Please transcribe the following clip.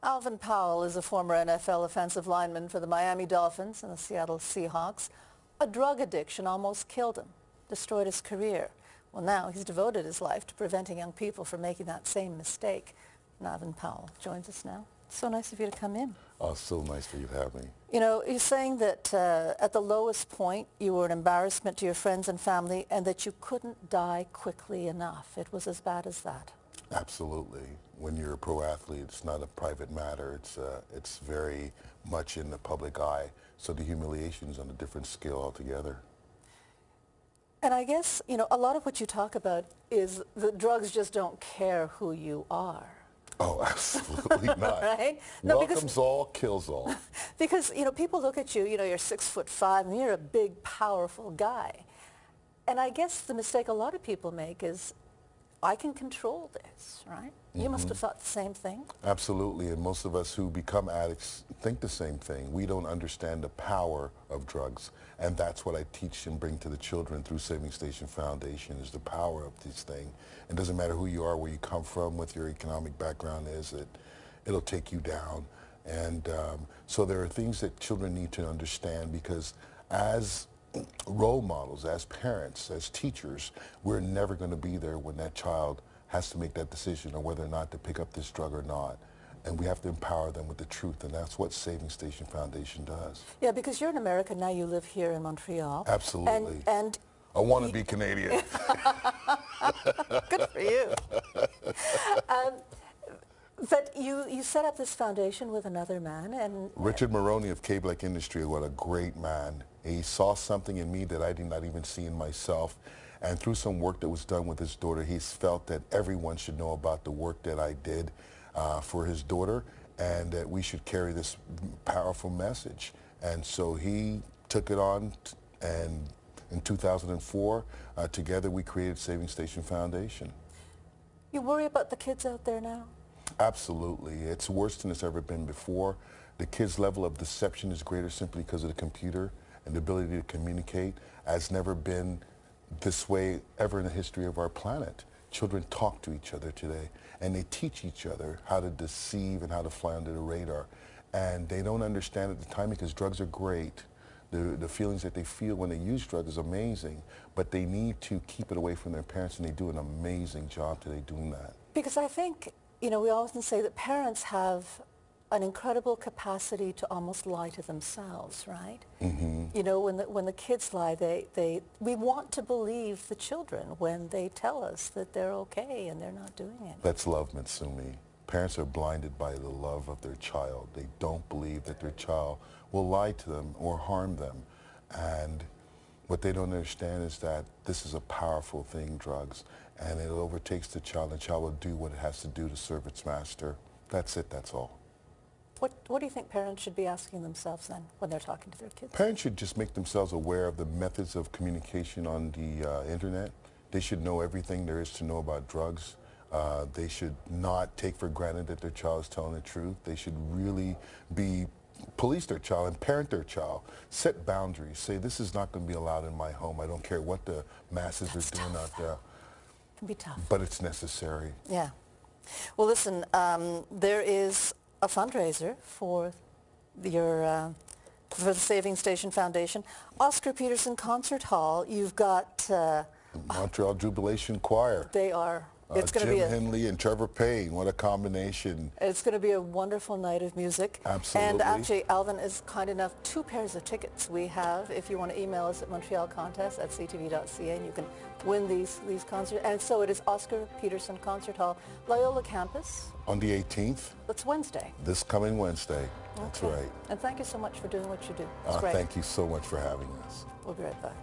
Alvin Powell is a former NFL offensive lineman for the Miami Dolphins and the Seattle Seahawks. A drug addiction almost killed him, destroyed his career. Well, now he's devoted his life to preventing young people from making that same mistake. And Alvin Powell joins us now. So nice of you to come in. Oh, so nice for you to have me. You know, you're saying that at the lowest point you were an embarrassment to your friends and family and that you couldn't die quickly enough. It was as bad as that. Absolutely. When you're a pro athlete, it's not a private matter. It's very much in the public eye. So the humiliation is on a different scale altogether. And I guess, you know, a lot of what you talk about is that drugs just don't care who you are. Oh, absolutely not. Right? No, Welcomes all, kills all. Because, you know, people look at you, you know, you're 6'5", and you're a big, powerful guy. And I guess the mistake a lot of people make is, I can control this, right? You must have thought the same thing. Absolutely, and most of us who become addicts think the same thing. We don't understand the power of drugs, and that's what I teach and bring to the children through Saving Station Foundation, is the power of this thing. It doesn't matter who you are, where you come from, what your economic background is, it'll take you down. And so there are things that children need to understand, because as role models, as parents, as teachers, we're never going to be there when that child has to make that decision on whether or not to pick up this drug or not. And we have to empower them with the truth, and that's what Saving Station Foundation does. Yeah, because you're in America now, you live here in Montreal. Absolutely. And I want to be Canadian. Good for you. But you set up this foundation with another man, and Richard Maroney of K-Black Industry, what a great man. He saw something in me that I did not even see in myself. And through some work that was done with his daughter, he's felt that everyone should know about the work that I did for his daughter, and that we should carry this powerful message. And so he took it on, and in 2004, together we created Saving Station Foundation. You worry about the kids out there now? Absolutely. It's worse than it's ever been before. The kids' level of deception is greater simply because of the computer, and the ability to communicate has never been this way ever in the history of our planet. Children talk to each other today, and they teach each other how to deceive and how to fly under the radar. And they don't understand at the time, because drugs are great. The feelings that they feel when they use drugs is amazing, but they need to keep it away from their parents, and they do an amazing job today doing that. Because I think, you know, we often say that parents have an incredible capacity to almost lie to themselves, right? You know, when the kids lie, we want to believe the children when they tell us that they're okay and they're not doing it. That's love, Mutsumi. Parents are blinded by the love of their child. They don't believe that their child will lie to them or harm them. And what they don't understand is that this is a powerful thing, drugs, and it overtakes the child, and the child will do what it has to do to serve its master. That's it, that's all. What do you think parents should be asking themselves then when they're talking to their kids? Parents should just make themselves aware of the methods of communication on the internet. They should know everything there is to know about drugs. They should not take for granted that their child is telling the truth. They should really police their child and parent their child. Set boundaries. Say, this is not going to be allowed in my home. I don't care what the masses are doing out there. It can be tough. But it's necessary. Yeah. Well, listen, there is a fundraiser for the Saving Station Foundation. Oscar Peterson Concert Hall. You've got Montreal Jubilation Choir. They are. It's going to be Jim Henley and Trevor Payne. What a combination. It's going to be a wonderful night of music. Absolutely. And actually, Alvin is kind enough, 2 pairs of tickets we have. If you want to email us at montrealcontest@ctv.ca, and you can win these concerts. And so it is Oscar Peterson Concert Hall, Loyola campus. On the 18th. That's Wednesday. This coming Wednesday. Okay. That's right. And thank you so much for doing what you do. It's great. Thank you so much for having us. We'll be right back.